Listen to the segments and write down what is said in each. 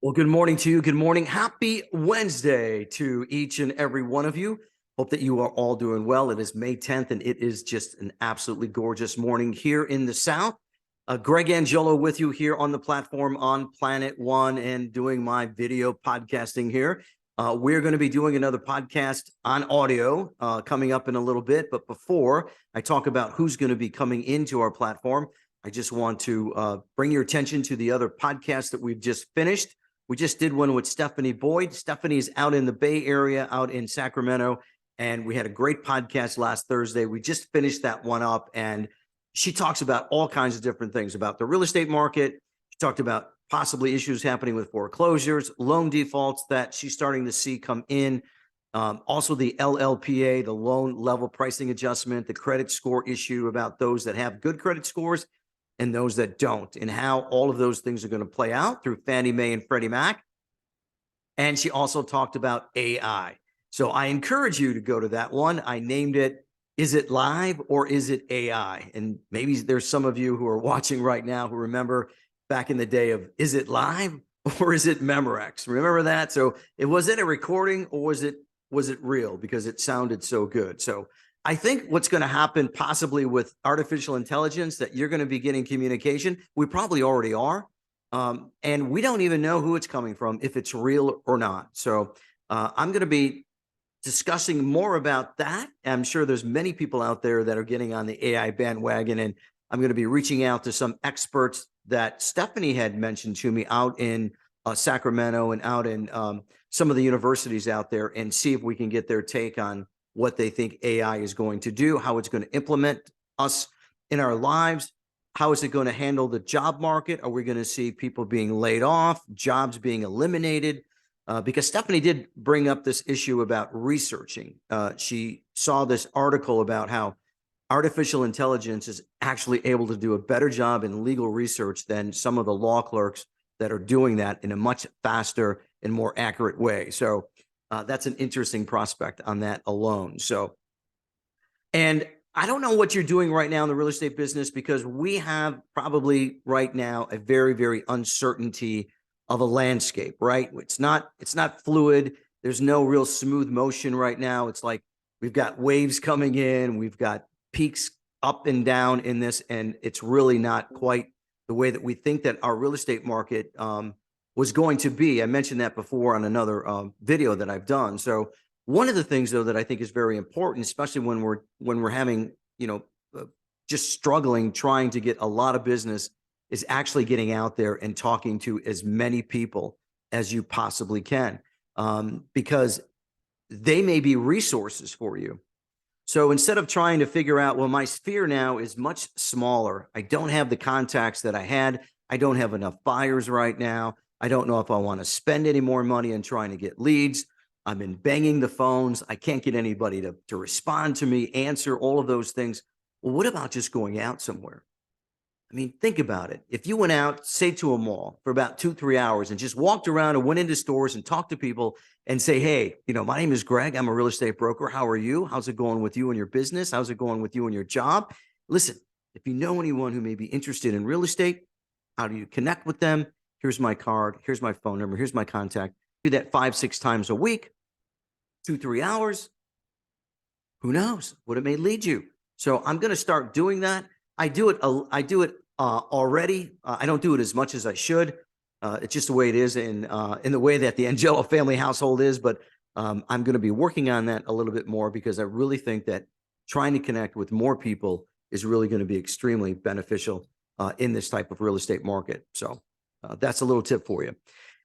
Well, good morning to you. Good morning. Happy Wednesday to each and every one of you. Hope that you are all doing well. It is May 10th, and it is just an absolutely gorgeous morning here in the South. Greg Angello with you here on the platform on Planet One and doing my video podcasting here. We're going to be doing another podcast on audio coming up in a little bit. But before I talk about who's going to be coming into our platform, I just want to bring your attention to the other podcast that we've just finished. We just did one with Stefani Boyd. Stephanie is out in the Bay Area, out in Sacramento, and we had a great podcast last Thursday. We just finished that one up, and she talks about all kinds of different things about the real estate market. She talked about possibly issues happening with foreclosures, loan defaults that she's starting to see come in. Also the LLPA, the loan level pricing adjustment, the credit score issue about those that have good credit scores and those that don't, and how all of those things are going to play out through Fannie Mae and Freddie Mac. And she also talked about AI. So I encourage you to go to that one. I named it, Is It Live or Is It AI? And maybe there's some of you who are watching right now who remember back in the day of, is it live or is it Memorex? Remember that? So was it a recording or was it real? Because it sounded so good. So I think what's going to happen possibly with artificial intelligence, that you're going to be getting communication. We probably already are. And we don't even know who it's coming from, if it's real or not. So I'm going to be discussing more about that. I'm sure there's many people out there that are getting on the AI bandwagon, and I'm going to be reaching out to some experts that Stephanie had mentioned to me out in Sacramento and out in some of the universities out there, and see if we can get their take on what they think AI is going to do, how it's going to implement us in our lives. How is it going to handle the job market? Are we going to see people being laid off, jobs being eliminated? Because Stephanie did bring up this issue about researching. She saw this article about how artificial intelligence is actually able to do a better job in legal research than some of the law clerks that are doing that in a much faster and more accurate way. So that's an interesting prospect on that alone. So, and I don't know what you're doing right now in the real estate business, because we have probably right now a very, very uncertainty of a landscape, right? It's not fluid. There's no real smooth motion right now. It's like we've got waves coming in, we've got peaks up and down in this, and it's really not quite the way that we think that our real estate market was going to be. I mentioned that before on another video that I've done. So one of the things, though, that I think is very important, especially when we're having, just struggling, trying to get a lot of business, is actually getting out there and talking to as many people as you possibly can, because they may be resources for you. So instead of trying to figure out, well, my sphere now is much smaller, I don't have the contacts that I had, I don't have enough buyers right now, I don't know if I want to spend any more money on trying to get leads, I've been banging the phones, I can't get anybody to respond to me, answer all of those things. Well, what about just going out somewhere? I mean, think about it. If you went out, say, to a mall for about 2-3 hours and just walked around and went into stores and talked to people and say, hey, my name is Greg, I'm a real estate broker. How are you? How's it going with you and your business? How's it going with you and your job? Listen, if you know anyone who may be interested in real estate, how do you connect with them? Here's my card. Here's my phone number. Here's my contact. Do that 5-6 times a week, 2-3 hours. Who knows what it may lead you? So I'm going to start doing that. I do it already. I don't do it as much as I should. It's just the way it is in the way that the Angello family household is. But I'm going to be working on that a little bit more, because I really think that trying to connect with more people is really going to be extremely beneficial in this type of real estate market. So that's a little tip for you.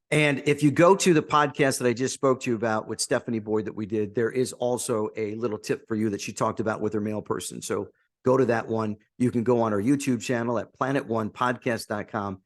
And if you go to the podcast that I just spoke to you about with Stefani Boyd that we did, there is also a little tip for you that she talked about with her mail person. So go to that one. You can go on our YouTube channel at planet1podcast.com